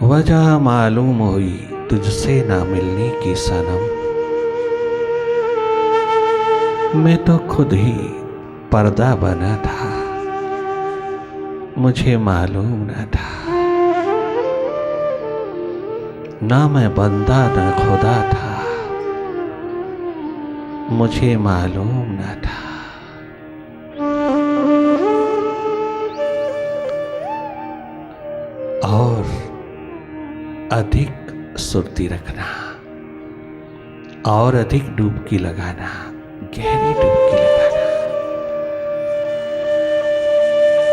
वजह मालूम हुई तुझसे ना मिलने की सनम, मैं तो खुद ही पर्दा बना था, मुझे मालूम न था। ना मैं बंदा न खुदा था, मुझे मालूम न था। और अधिक सुर्ती रखना और अधिक डुबकी लगाना, गहरी डुबकी लगाना,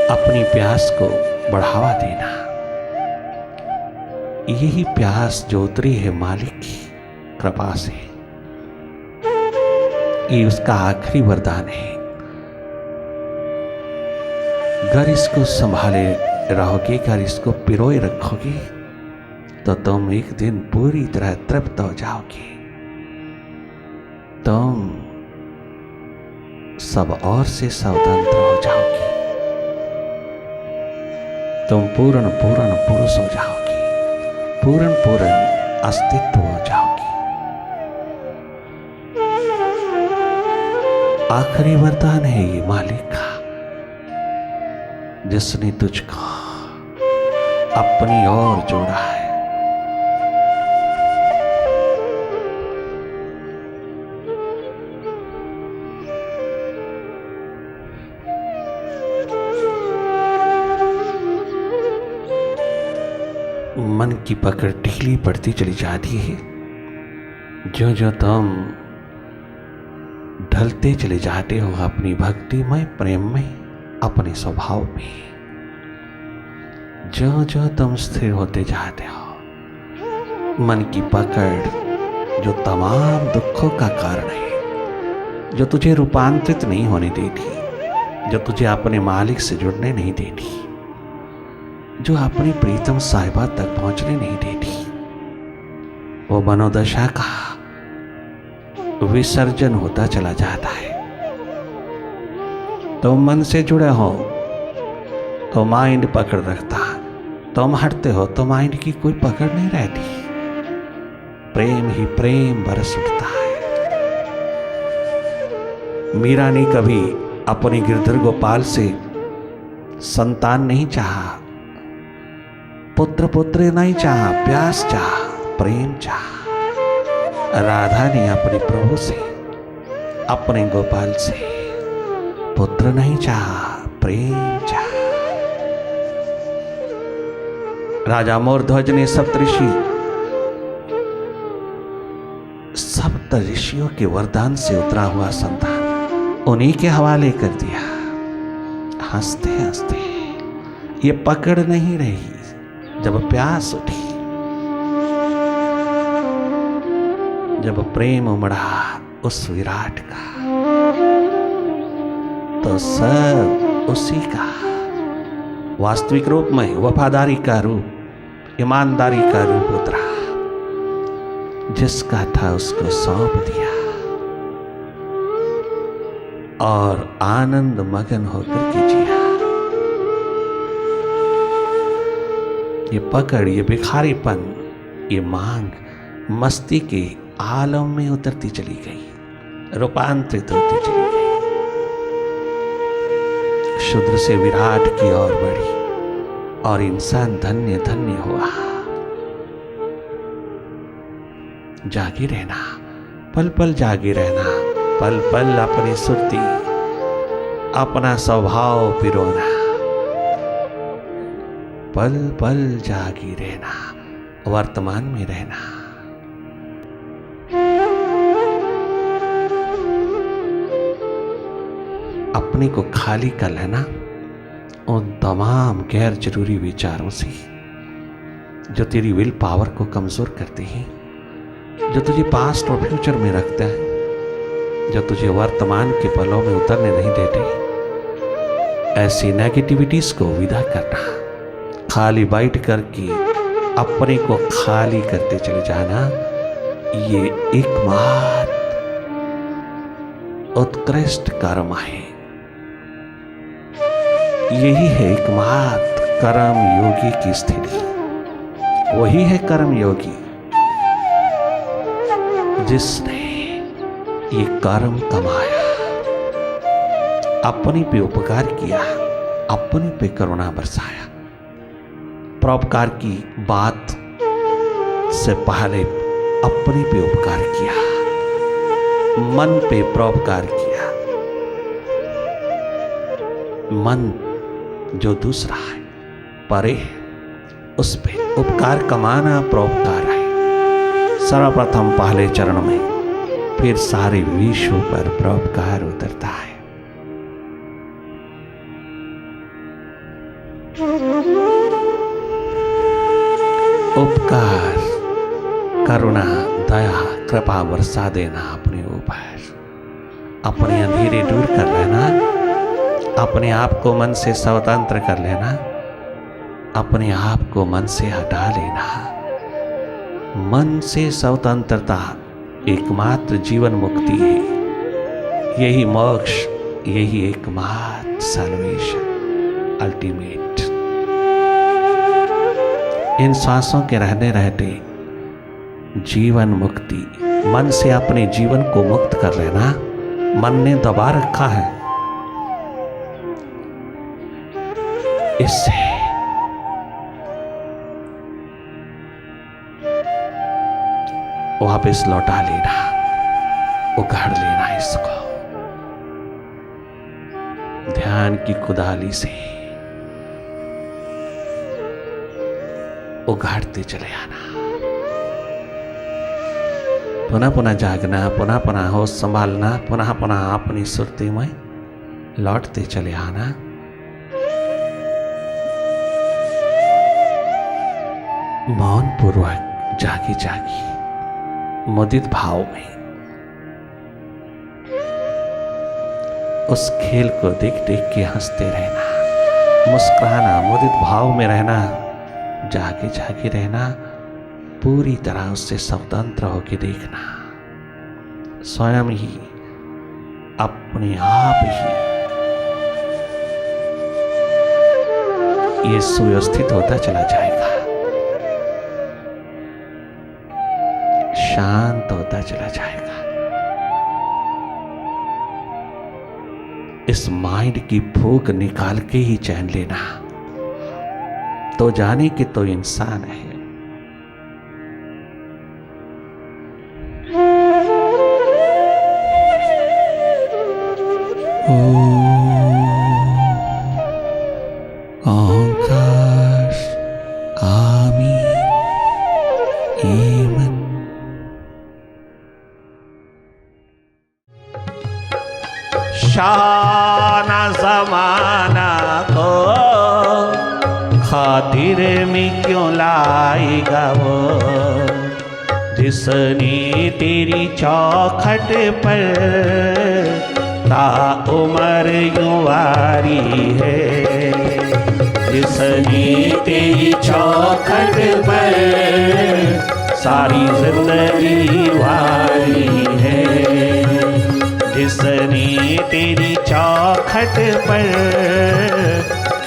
अपनी प्यास को बढ़ावा देना। यही प्यास जो उतरी है मालिक की कृपा से, ये उसका आखिरी वरदान है। अगर इसको संभाले रहोगे, अगर इसको पिरोए रखोगे, तो तुम एक दिन पूरी तरह तृप्त हो जाओगे। तुम सब और से स्वतंत्र हो जाओगे। तुम पूर्ण पुरुष हो जाओगे, पूर्ण अस्तित्व हो जाओगे। आखिरी वरदान है ये मालिक का, जिसने तुझको अपनी ओर जोड़ा है। मन की पकड़ ढीली पड़ती चली जाती है, जो जो तुम ढलते चले जाते हो अपनी भक्तिमय प्रेम में, अपने स्वभाव में। जो जो तुम स्थिर होते जाते हो, मन की पकड़ जो तमाम दुखों का कारण है, जो तुझे रूपांतरित नहीं होने देती, जो तुझे अपने मालिक से जुड़ने नहीं देती, जो अपनी प्रीतम साहिबा तक पहुंचने नहीं देती, वो मनोदशा का विसर्जन होता चला जाता है। तुम मन से जुड़े हो तो माइंड पकड़ रखता, तुम हटते हो तो माइंड की कोई पकड़ नहीं रहती। प्रेम ही प्रेम बरस उठता है। मीरा ने कभी अपने गिरधर गोपाल से संतान नहीं चाहा, पुत्र नहीं चाहा, प्यास चाहा, प्रेम चाहा। राधा ने अपने प्रभु से, अपने गोपाल से पुत्र नहीं चाहा, प्रेम चाहा। राजा मोरध्वज ने सप्त ऋषियों के वरदान से उतरा हुआ संतान उन्हीं के हवाले कर दिया। हंसते हंसते ये पकड़ नहीं रही, जब प्यास उठी, जब प्रेम उमड़ा उस विराट का, तो सब उसी का वास्तविक रूप में वफादारी का रूप, ईमानदारी का रूप उतरा। जिसका था उसको सौंप दिया और आनंद मगन होकर के जिया। ये पकड़, ये भिखारीपन, ये मांग मस्ती के आलम में उतरती चली गई, रूपांतरित होती चली गई, शूद्र से विराट की ओर बढ़ी और इंसान धन्य धन्य हुआ। जागे रहना, पल पल जागे रहना, पल पल अपनी सुरती, अपना स्वभाव पिरोना, पल पल जागी रहना, वर्तमान में रहना। अपने को खाली कर लेना उन तमाम गैर जरूरी विचारों से जो तेरी विल पावर को कमजोर करते हैं, जो तुझे पास्ट और फ्यूचर में रखते हैं, जो तुझे वर्तमान के पलों में उतरने नहीं देते। ऐसी नेगेटिविटीज को विदा करना, खाली बैठ करके अपने को खाली करते चले जाना। ये एकमात्र उत्कृष्ट कर्म है। यही है एकमात्र कर्म योगी की स्थिति। वही है कर्म योगी, जिसने ये कर्म कमाया, अपने पे उपकार किया, अपने पे करुणा बरसाया। परोपकार की बात से पहले अपने पे उपकार किया, मन पे परोपकार किया। मन जो दूसरा है, परे है, उस पे उपकार कमाना परोपकार है। सर्वप्रथम पहले चरण में, फिर सारे विश्व पर परोपकार उतरता है। उपकार, करुणा, दया, कृपा बरसा देना अपने ऊपर। अपने अंधेरे दूर कर लेना, अपने आप को मन से स्वतंत्र कर लेना, अपने आप को मन से हटा लेना। मन से स्वतंत्रता एकमात्र जीवन मुक्ति है। यही मोक्ष, यही एकमात्र सल्वेशन, अल्टीमेट। इन सांसों के रहने रहते जीवन मुक्ति। मन से अपने जीवन को मुक्त कर लेना। मन ने दबा रखा है, इससे वापस लौटा लेना, उखाड़ लेना इसको ध्यान की कुदाली से उगाड़ते चले आना। पुनः पुनः जागना, पुनः पुनः होश संभालना, पुनः पुनः अपनी सुरती में लौटते चले आना। मौन पूर्वक जागी जागी मुदित भाव में उस खेल को देख देख के हंसते रहना, मुस्कुराना, मुदित भाव में रहना, जागे जागे रहना, पूरी तरह उससे स्वतंत्र होकर देखना। स्वयं ही अपने आप ही ये सुव्यवस्थित होता चला जाएगा, शांत होता चला जाएगा। इस माइंड की भूख निकाल के ही चैन लेना, तो जाने कि तो इंसान है। ओंकार आमी एमन। शाना जमाना को खातिर में क्यों लाएगा वो, जिसने तेरी चौखट पर ताउम्र यूं वारी है, जिसने तेरी चौखट पर सारी जिंदगी वारी है, जिसने तेरी चौखट पर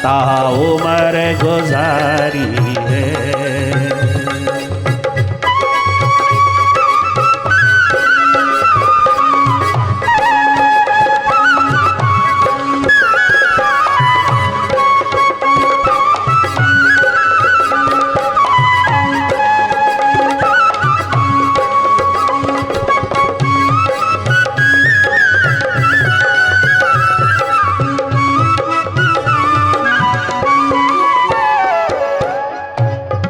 ताउम्र गुजारी है।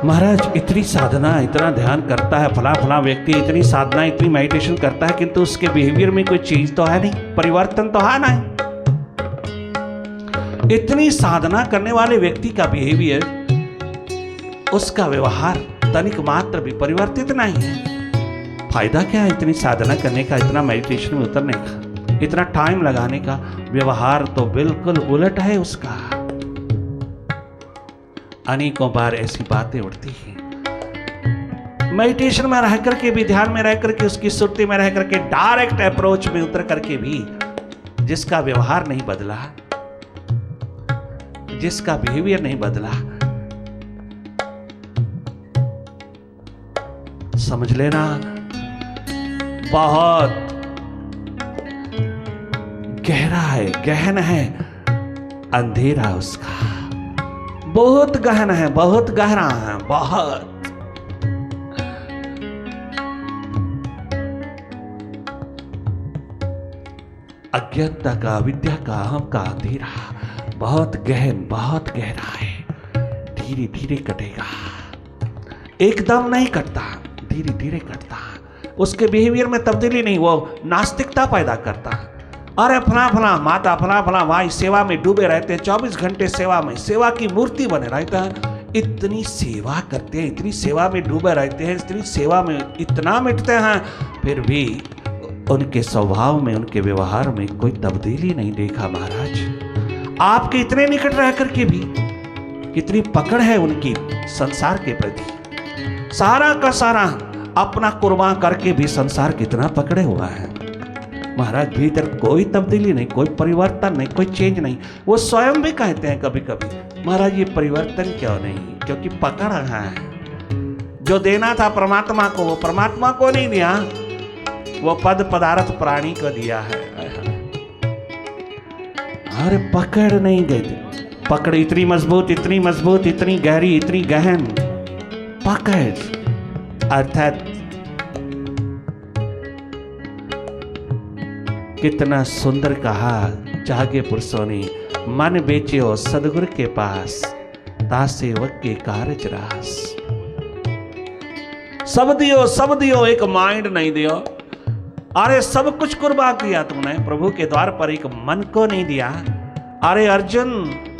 महाराज इतनी साधना, इतना ध्यान करता है, फला फला व्यक्ति इतनी साधना, इतनी मेडिटेशन करता है, किंतु उसके बिहेवियर में कोई चीज तो है नहीं, परिवर्तन तो है नहीं। इतनी साधना करने वाले व्यक्ति का बिहेवियर, उसका व्यवहार तनिक मात्र भी परिवर्तित नहीं है। फायदा क्या है इतनी साधना करने का, इतना मेडिटेशन में उतरने का, इतना टाइम लगाने का? व्यवहार तो बिल्कुल उलट है उसका। अनेकों बार ऐसी बातें उठती हैं। मेडिटेशन में रह करके भी, ध्यान में रह करके, उसकी सुरती में रह करके, डायरेक्ट अप्रोच में उतर करके भी जिसका व्यवहार नहीं बदला, जिसका बिहेवियर नहीं बदला, समझ लेना बहुत गहरा है, गहन है अंधेरा उसका, बहुत गहन है, बहुत गहरा है, बहुत। अज्ञानता का, अविद्या का, अहम का अंधेरा बहुत गहन, बहुत गहरा है। धीरे धीरे कटेगा, एकदम नहीं कटता, धीरे धीरे कटता। उसके बिहेवियर में तब्दीली नहीं, वो नास्तिकता पैदा करता। अरे फला फला माता, फला फला भाई सेवा में डूबे रहते हैं, 24 घंटे सेवा में, सेवा की मूर्ति बने रहते हैं। इतनी सेवा करते हैं, इतनी सेवा में डूबे रहते हैं, इतनी सेवा में इतना मिटते हैं, फिर भी उनके स्वभाव में, उनके व्यवहार में कोई तब्दीली नहीं देखा महाराज। आपके इतने निकट रह करके भी कितनी पकड़ है उनकी संसार के प्रति। सारा का सारा अपना कुर्बान करके भी संसार कितना पकड़े हुआ है महाराज। भीतर कोई तब्दीली नहीं, कोई परिवर्तन नहीं, कोई चेंज नहीं। वो स्वयं भी कहते हैं कभी कभी, महाराज ये परिवर्तन क्यों नहीं, क्योंकि पकड़ रहा है। जो देना था परमात्मा को, वो परमात्मा को नहीं दिया, वो पद पदार्थ प्राणी को दिया है। अरे पकड़ नहीं गई, पकड़ इतनी मजबूत, इतनी मजबूत, इतनी गहरी, इतनी गहन पकड़। अर्थात कितना सुंदर कहा जागे पुरुषों ने, मन बेचियो सदगुरु के पास, दासेवक के कारज रास। सब दियो एक माइंड नहीं दियो। अरे सब कुछ कुर्बान किया तुमने, प्रभु के द्वार पर एक मन को नहीं दिया। अरे अर्जुन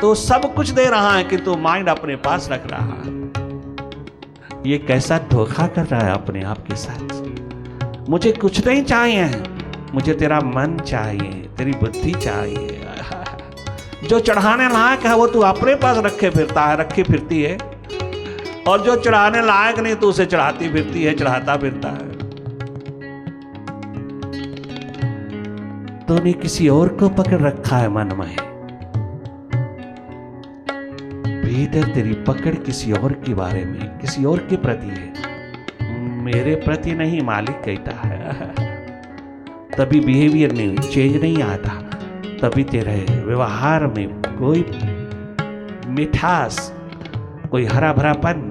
तो सब कुछ दे रहा है कि तू माइंड अपने पास रख रहा है। ये कैसा धोखा कर रहा है अपने आप के साथ। मुझे कुछ नहीं चाहिए, मुझे तेरा मन चाहिए, तेरी बुद्धि चाहिए। जो चढ़ाने लायक है वो तू अपने पास रखे फिरता है, रखी फिरती है, और जो चढ़ाने लायक नहीं तू उसे चढ़ाती फिरती है, चढ़ाता फिरता है। तूने किसी और को पकड़ रखा है मन में, भीतर तेरी पकड़ किसी और के बारे में, किसी और के प्रति है, मेरे प्रति नहीं मालिक कहता है। तभी बिहेवियर में चेंज नहीं आता, तभी तेरे व्यवहार में कोई मिठास, कोई हरा भरापन,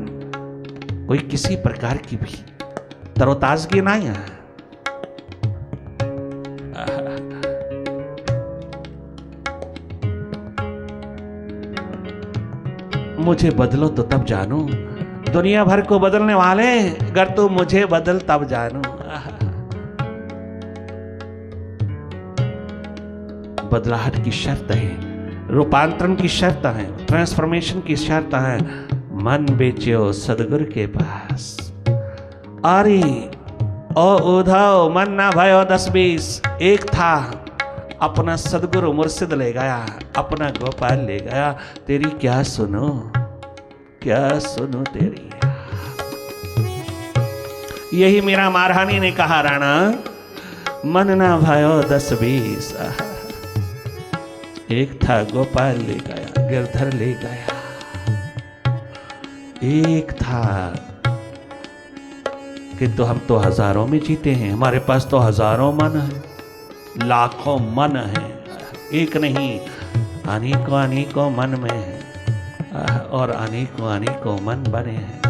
कोई किसी प्रकार की भी तरोताजगी नहीं है। मुझे बदलो तो तब जानू, दुनिया भर को बदलने वाले, अगर तू मुझे बदल तब जानू। बदलाहट की शर्त है, रूपांतरण की शर्त है, ट्रांसफॉर्मेशन की शर्त है। मन बेचो सदगुरु के पास। अरे ओ उधव मन ना भयो 10-20, एक था अपना सदगुरु मुर्शिद ले गया, अपना गोपाल ले गया। तेरी क्या सुनो, क्या सुनो तेरी। यही मेरा महारानी ने कहा, राणा मन ना भयो 10-20, एक था गोपाल ले गया, गिरधर ले गया। एक था, किंतु हम तो हजारों में जीते हैं, हमारे पास तो हजारों मन है, लाखों मन है, एक नहीं अनेकों अनेकों मन में है, और अनेकों अनेकों मन बने हैं।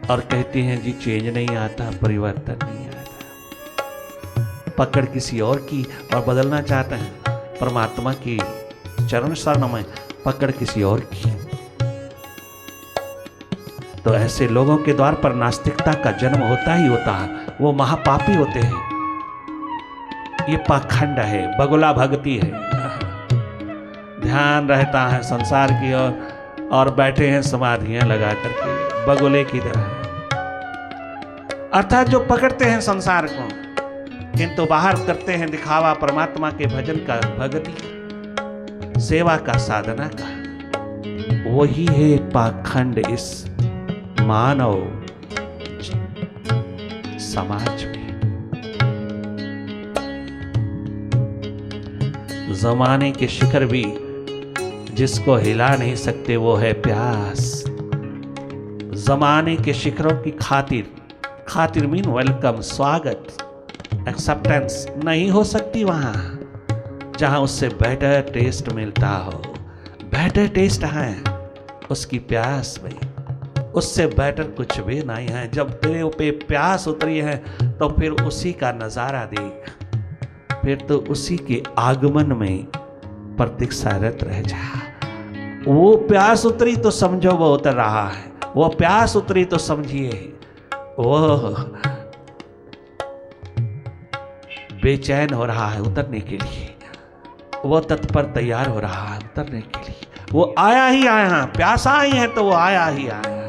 और कहते हैं जी चेंज नहीं आता, परिवर्तन नहीं आता। पकड़ किसी और की और बदलना चाहते हैं, परमात्मा की चरण शरण में पकड़ किसी और की। तो ऐसे लोगों के द्वार पर नास्तिकता का जन्म होता ही होता है, वो महापापी होते हैं। ये पाखंड है, बगुला भक्ति है, ध्यान रहता है संसार की ओर और बैठे हैं समाधियां लगा करके बगुले की तरह। अर्थात जो पकड़ते हैं संसार को, किंतु बाहर करते हैं दिखावा परमात्मा के भजन का, भक्ति का, सेवा का, साधना का। वही है पाखंड इस मानव समाज में। जमाने के शिखर भी जिसको हिला नहीं सकते वो है प्यास। जमाने के शिखरों की खातिर, खातिर मीन वेलकम, स्वागत, एक्सेप्टेंस नहीं हो सकती वहां जहां उससे बेटर टेस्ट मिलता हो। बेटर टेस्ट है उसकी प्यास में, उससे बेटर कुछ भी नहीं है। जब तेरे पे प्यास उतरी है तो फिर उसी का नजारा देख, फिर तो उसी के आगमन में प्रतीक्षारत रह जा। वो प्यास उतरी तो समझो वो उतर रहा है, वो प्यास उतरी तो समझिए वो बेचैन हो रहा है उतरने के लिए, वो तत्पर तैयार हो रहा है उतरने के लिए। वो आया ही आया, प्यासा आई है तो वो आया ही आया।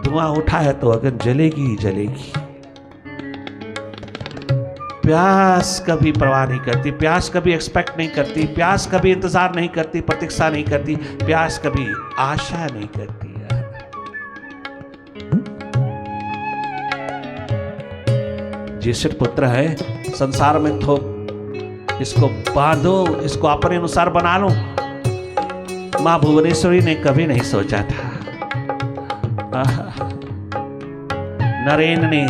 धुआं उठा है तो अगन जलेगी ही जलेगी। प्यास कभी परवाह नहीं करती, प्यास कभी एक्सपेक्ट नहीं करती, प्यास कभी इंतजार नहीं करती, प्रतीक्षा नहीं करती, प्यास कभी आशा नहीं करती। ज्येष्ठ पुत्र है, संसार में थोप, इसको बांधो, इसको अपने अनुसार बना लो। मां भुवनेश्वरी ने कभी नहीं सोचा था। नरेन ने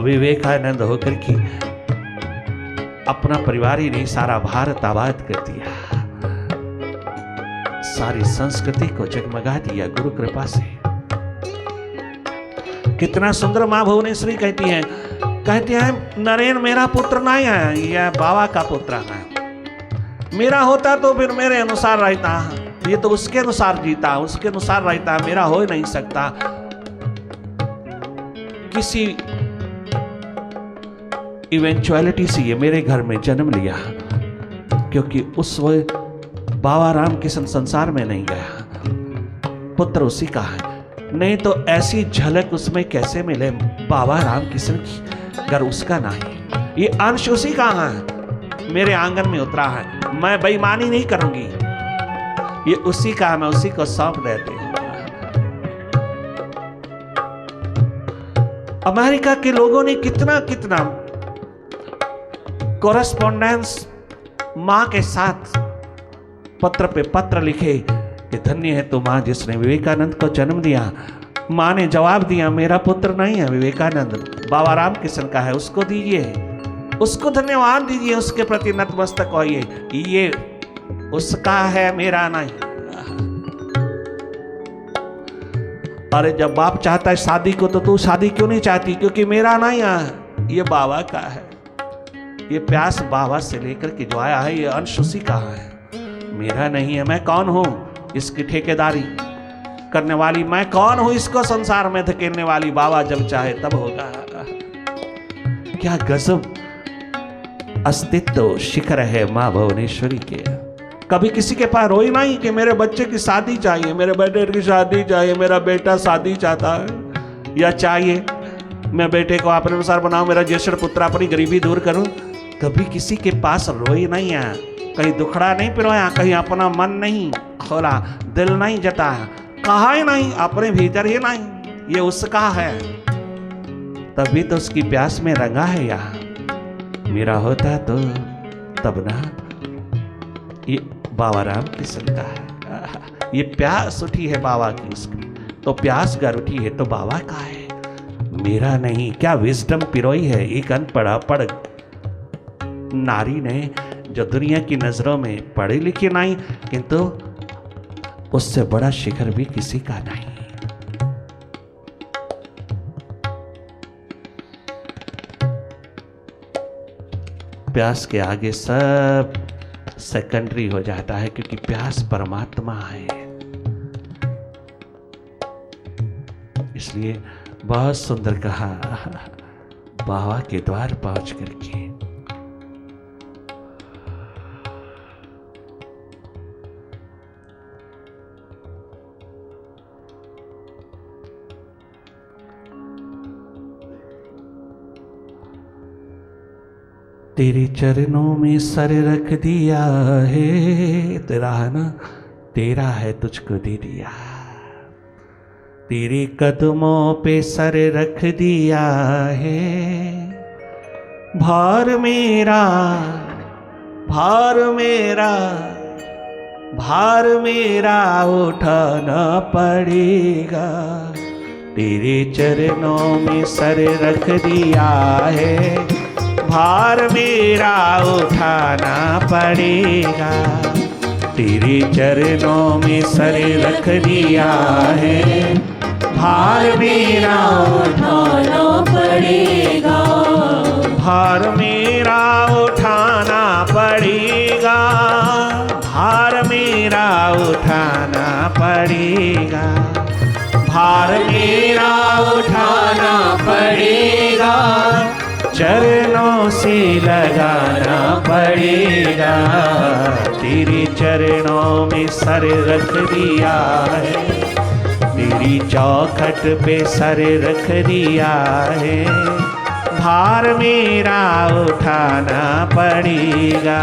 विवेकानंद होकर के अपना परिवार ही नहीं सारा भारत आबाद कर दिया, सारी संस्कृति को जगमगा दिया गुरु कृपा से। कितना सुंदर मां भुवनेश्वरी कहती है नरेन मेरा पुत्र नहीं है, यह बाबा का पुत्र है। मेरा होता तो फिर मेरे अनुसार रहता, ये तो उसके अनुसार जीता, उसके अनुसार रहता, मेरा हो ही नहीं सकता। किसी इवेंचुअलिटी से ये मेरे घर में जन्म लिया, क्योंकि उस वक्त बाबा राम किशन संसार में नहीं गया, पुत्र उसी का है। नहीं तो ऐसी झलक उसमें कैसे मिले बाबा राम किशन की, अगर उसका नहीं। ये अंश उसी का है, मेरे आंगन में उतरा है। मैं बेईमानी नहीं करूंगी, ये उसी का है, मैं उसी को सौंप देती हूं। अमेरिका के लोगों ने कितना कितना कोरेस्पोंडेंस मां के साथ पत्र पे पत्र लिखे कि धन्य है तो मां जिसने विवेकानंद को जन्म दिया। मां ने जवाब दिया मेरा पुत्र नहीं है विवेकानंद, बाबा राम किशन का है, उसको दीजिए, उसको धन्यवाद दीजिए, उसके प्रति नतमस्तक होइए, ये उसका है मेरा नहीं। अरे जब बाप चाहता है शादी को तो तू शादी क्यों नहीं चाहती? क्योंकि मेरा नहीं है, ये बाबा का है। ये प्यास बाबा से लेकर के जो आया है, ये अंश उसी का है, मेरा नहीं है। मैं कौन हूं इसकी ठेकेदारी करने वाली? मैं कौन हूं इसको संसार में धकेलने वाली? बाबा जब चाहे तब होगा। क्या गजब अस्तित्व शिखर है मां भुवनेश्वरी के। कभी किसी के पास रोई नहीं कि मेरे बच्चे की शादी चाहिए, मेरे बेटे की शादी चाहिए, मेरा बेटा शादी चाहता है या चाहिए, मैं बेटे को अपने अनुसार बनाऊं, मेरा ज्येष्ठ पुत्र अपनी गरीबी दूर करूं। कभी किसी के पास रोई नहीं है, कहीं दुखड़ा नहीं पिरोया, कहीं अपना मन नहीं खोला, दिल नहीं जताया, कहा ही नहीं, अपने भीतर ही नहीं, ये उसका है। तभी तो उसकी प्यास में रंगा है यहाँ। मेरा होता तो तब ना। ये बाबा राम किशन का है, ये प्यास उठी है बाबा की, उसकी तो प्यास गर उठी है तो बाबा का है, मेरा नहीं। क्या विजडम पिरोई है एक अनपढ़ा पढ़ नारी ने, जो दुनिया की नजरों में पढ़ी लिखी नहीं, किंतु उससे बड़ा शिखर भी किसी का नहीं। प्यास के आगे सब सेकेंडरी हो जाता है, क्योंकि प्यास परमात्मा है। इसलिए बहुत सुंदर कहा बाबा के द्वार पहुंच करके। तेरे चरणों में सर रख दिया है, तेरा है ना, तेरा है तुझको दे दिया। तेरे कदमों पे सर रख दिया है, भार मेरा भार मेरा उठाना पड़ेगा, तेरे चरणों में सर रख दिया है, भार मेरा उठाना पड़ेगा, तेरे चरणों में सर रख दिया है, भार मेरा उठाना पड़ेगा, भार मेरा उठाना पड़ेगा, भार मेरा उठाना पड़ेगा, भार मेरा उठाना पड़ेगा, चरणों से लगाना पड़ेगा, तेरे चरणों में सर रख दिया है, तेरी चौखट पे सर रख दिया है, भार मेरा उठाना पड़ेगा।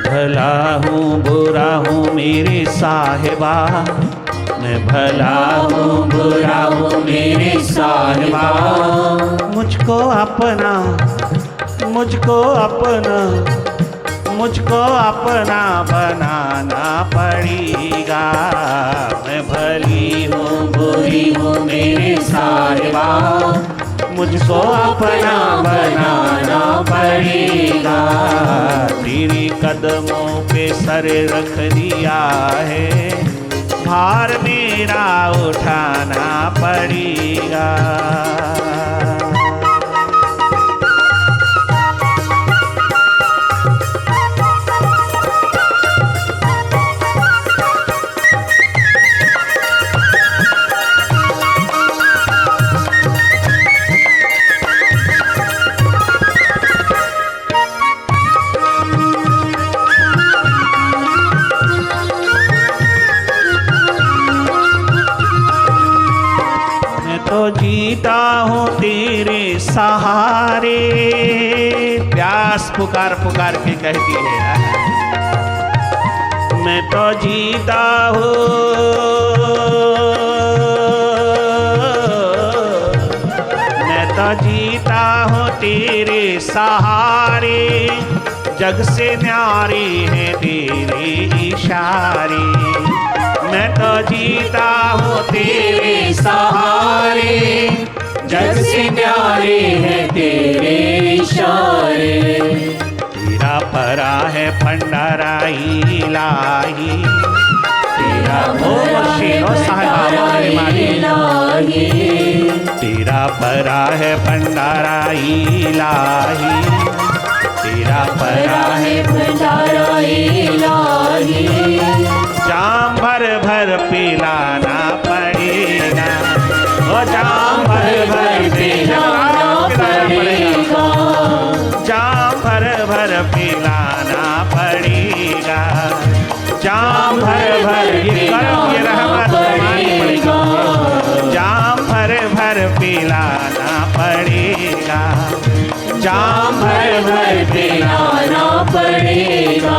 भला हूँ बुरा हूँ मेरे साहिबा, मैं भला हूँ बुरा हूँ मेरे साहिबा, मुझको अपना मुझको अपना मुझको अपना बनाना पड़ेगा, मैं भली हूँ बुरी हूँ मेरे साहिबा, मुझको अपना बनाना पड़ेगा, तेरे कदमों पे सर रख दिया है, भार मेरा उठाना पड़ेगा। तो जीता हूँ तेरे सहारे, प्यास पुकार पुकार के कहती है, मैं तो जीता हूँ, मैं तो जीता हूँ तेरे सहारे, जग से न्यारी है तेरे इशारे, मैं तो जीता हूँ तेरे सहारे, जग से प्यारे हैं तेरे इशारे, तेरा परा है भंडारा इलाही, तेरा तेरा परा है भंडारा इलाही, तेरा परा है भंडारा इलाही, जाम भर भर पिलाना पड़ेगा, ओ जाम भर भर पिलाना पड़ेगा, जाम भर भर पिलाना पड़ेगा, जाम भर भर ये करम ये रहमत मानी पड़ेगा, जाम भर भर पिलाना पड़ेगा, जाम भर भर पिलाना पड़ेगा,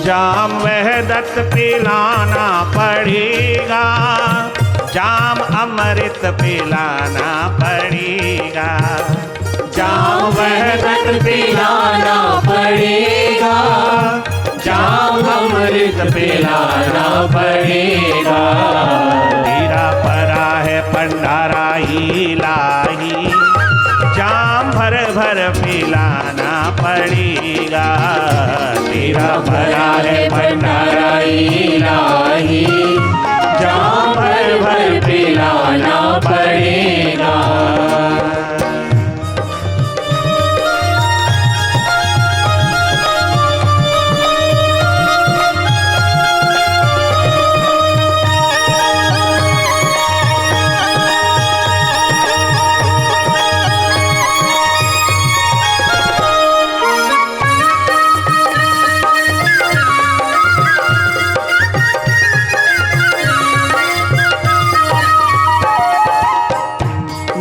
जाम वहदत पिलाना पड़ेगा, जाम अमृत पिलाना पड़ेगा, जाम वहदत पिलाना पड़ेगा, जाम अमृत पिलाना पड़ेगा, तेरा परा है भंडारा इलाही, जाम भर भर पिलाना पड़ेगा, तेरा भरा है भंडारा इलाही, जाम भर भर पिलाना पड़ेगा।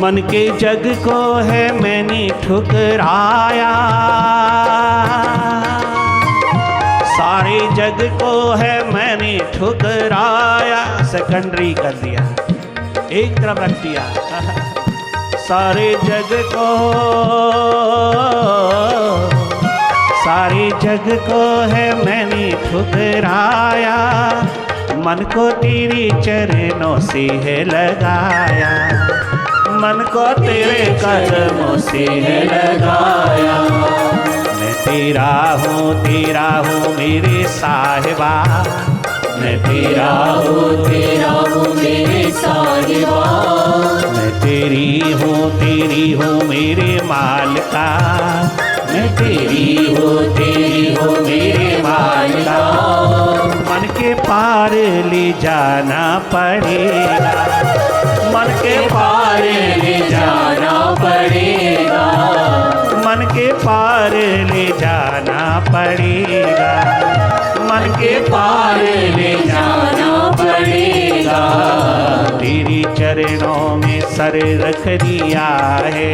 मन के जग को है मैंने ठुकराया, सारे जग को है मैंने ठुकराया। सेकेंडरी कर दिया, एक तरफ रख दिया। सारे जग को है मैंने ठुकराया, मन को तेरे चरणों से है लगाया, मन को तेरे कदमों से है लगाया। मैं तेरा हूँ मेरे साहिबा, मैं तेरा हूँ मेरे साहिबा। मैं तेरी हूँ मेरे मालिका, मैं तेरी हूँ मेरे मालिका। मन के पार ले जाना पड़ेगा, मन के पार ले जाना पड़ेगा, मन के पार ले जाना पड़ेगा, मन के पार ले जाना पड़ेगा। तेरी चरणों में सर रख दिया है,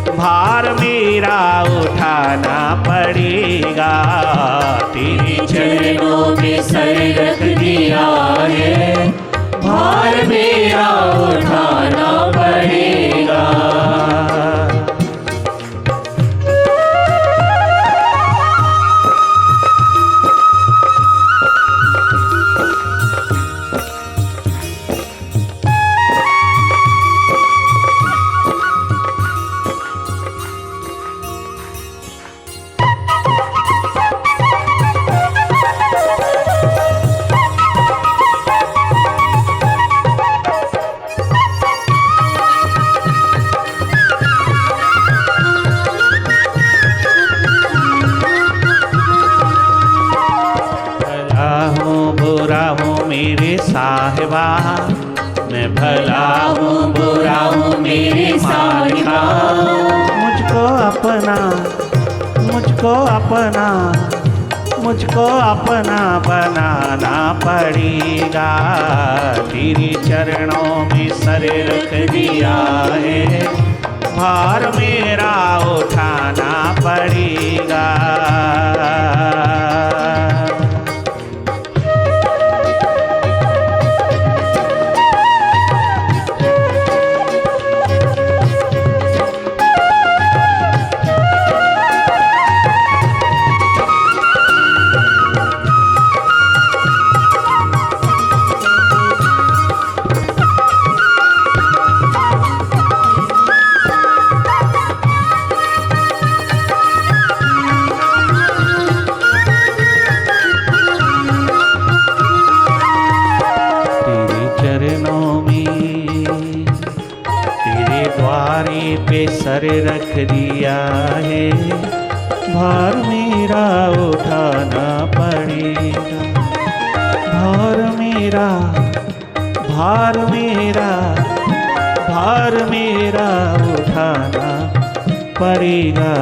भार मेरा उठाना पड़ेगा। तेरी चरणों में सर रख दिया है, भार मेरा उठाना पड़ेगा। मेरे साहिबा, मैं भला हूँ बुरा हूँ मेरे साहिबा। मुझको अपना बनाना पड़ेगा। तेरे चरणों में सर रख दिया है, भार मेरा उठाना पड़ेगा। पे सर रख दिया है, भार मेरा उठाना पड़ेगा। भार मेरा उठाना पड़ेगा।